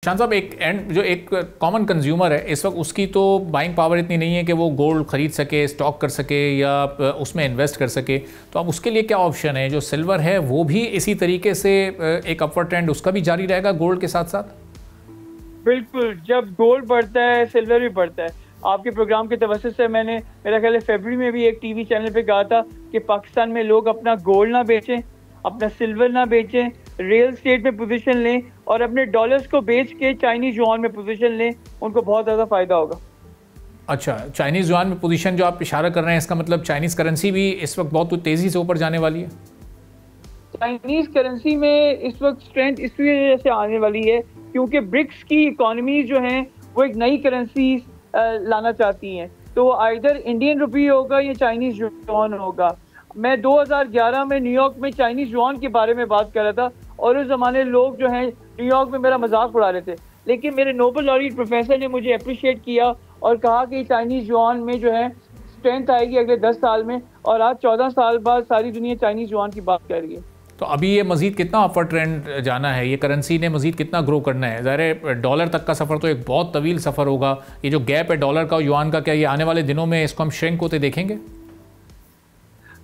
शान साहब, एक कॉमन कंज्यूमर है इस वक्त, उसकी तो बाइंग पावर इतनी नहीं है कि वो गोल्ड खरीद सके, स्टॉक कर सके या उसमें इन्वेस्ट कर सके, तो अब उसके लिए क्या ऑप्शन है? जो सिल्वर है वो भी इसी तरीके से एक अपवर्ड ट्रेंड उसका भी जारी रहेगा गोल्ड के साथ साथ? बिल्कुल, जब गोल्ड बढ़ता है सिल्वर भी बढ़ता है। आपके प्रोग्राम के तवज्जुह से मैंने, मेरा ख्याल है फरवरी में भी एक टीवी चैनल पे कहा था कि पाकिस्तान में लोग अपना गोल्ड ना बेचें, अपना सिल्वर ना बेचें, रियल स्टेट में पोजीशन लें और अपने डॉलर्स को बेच के चाइनीज युआन में पोजीशन लें, उनको बहुत ज़्यादा फायदा होगा। अच्छा, चाइनीज युआन में पोजीशन जो आप इशारा कर रहे हैं, इसका मतलब चाइनीज करेंसी भी इस वक्त बहुत तेज़ी से ऊपर जाने वाली है? चाइनीज करेंसी में इस वक्त स्ट्रेंथ इस वजह से आने वाली है क्योंकि ब्रिक्स की इकोनॉमी जो हैं वो एक नई करेंसी लाना चाहती हैं, तो आइदर इंडियन रुपी होगा या चाइनीज युआन होगा। मैं 2011 में न्यूयॉर्क में चाइनीज युआन के बारे में बात कर रहा था और उस ज़माने लोग जो हैं न्यूयॉर्क में मेरा मजाक उड़ा रहे थे, लेकिन मेरे नोबेल लॉरेट प्रोफेसर ने मुझे अप्रिशिएट किया और कहा कि चाइनीज युआन में जो है स्ट्रेंथ आएगी अगले 10 साल में, और आज 14 साल बाद सारी दुनिया चाइनीज युआन की बात कर रही है। तो अभी ये मज़ीद कितना अपवर्ड ट्रेंड जाना है? ये करेंसी ने मज़ीद कितना ग्रो करना है? ज़ाहिर है डॉलर तक का सफ़र तो एक बहुत तवील सफ़र होगा। ये जो गैप है डॉलर का और युआन का, क्या ये आने वाले दिनों में इसको हम श्रिंक होते देखेंगे?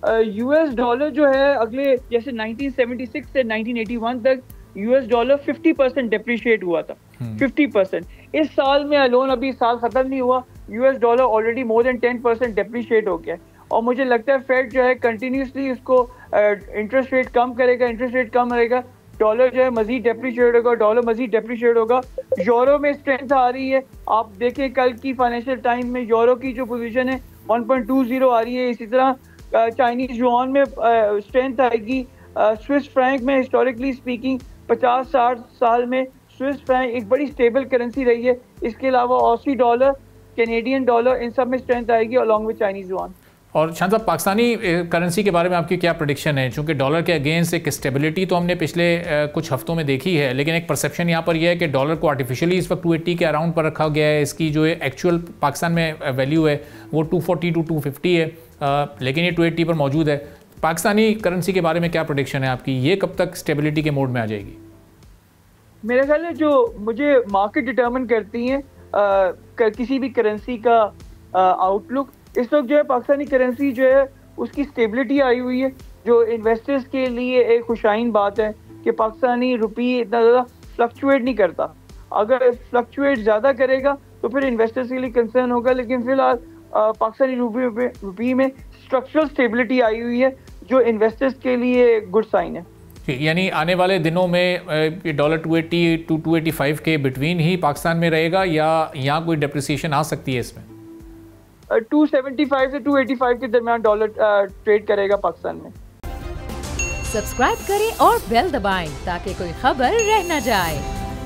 यूएस डॉलर जो है अगले, जैसे 1976 से 1981 तक यूएस डॉलर 50% डिप्रिशिएट हुआ था, 50%। इस साल में अलोन, अभी साल ख़त्म नहीं हुआ, US dollar already more than 10% depreciate हो गया और मुझे लगता है फेड जो है कंटिन्यूसली इसको इंटरेस्ट रेट कम करेगा, इंटरेस्ट रेट कम रहेगा, डॉलर जो है मजीद डेप्रिशिएट होगा, डॉलर मजीद डेप्रिशिएट होगा। यूरो में स्ट्रेंथ आ रही है, आप देखें कल की फाइनेंशियल टाइम में यूरो की जो पोजीशन है 1.20 आ रही है। इसी तरह चाइनीज युआन में स्ट्रेंथ आएगी। स्विस फ्रैंक में हिस्टोरिकली स्पीकिंग 50-60 साल में स्विस फ्रैंक एक बड़ी स्टेबल करेंसी रही है। इसके अलावा ऑसी डॉलर, कैनेडियन डॉलर, इन सब में स्ट्रेंथ आएगी अलॉन्ग विद चाइनीज युआन। और शान साहब, पाकिस्तानी करेंसी के बारे में आपकी क्या प्रेडिक्शन है? चूँकि डॉलर के अगेंस्ट एक स्टेबिलिटी तो हमने पिछले कुछ हफ्तों में देखी है, लेकिन एक परसेप्शन यहाँ पर यह है कि डॉलर को आर्टिफिशियली इस वक्त 280 के अराउंड पर रखा गया है। इसकी जो एक्चुअल पाकिस्तान में वैल्यू है वो 240 to 250 है, लेकिन ये 280 पर मौजूद है। पाकिस्तानी करेंसी के बारे में क्या प्रेडिक्शन है आपकी? ये कब तक स्टेबिलिटी के मोड में आ जाएगी? मेरा ख्याल है जो मुझे मार्केट डिटर्मिन करती हैं किसी भी करेंसी का आउटलुक, इस वक्त जो है पाकिस्तानी करेंसी जो है उसकी स्टेबिलिटी आई हुई है, जो इन्वेस्टर्स के लिए एक खुशाइन बात है कि पाकिस्तानी रुपी इतना ज़्यादा फ्लक्चुएट नहीं करता। अगर फ्लक्चुएट ज़्यादा करेगा तो फिर इन्वेस्टर्स के लिए कंसर्न होगा, लेकिन फिलहाल पाकिस्तानी रुपी में स्ट्रक्चरल स्टेबिलिटी आई हुई है जो इन्वेस्टर्स के लिए गुड साइन है। यानी आने वाले दिनों में ये डॉलर 280 to 285 के बिटवीन ही पाकिस्तान में रहेगा या यहाँ कोई डिप्रिसिएशन आ सकती है इसमें? 275 से 285 के दरमियान डॉलर ट्रेड करेगा पाकिस्तान में। सब्सक्राइब करें और बेल दबाएं ताकि कोई खबर रह न जाए।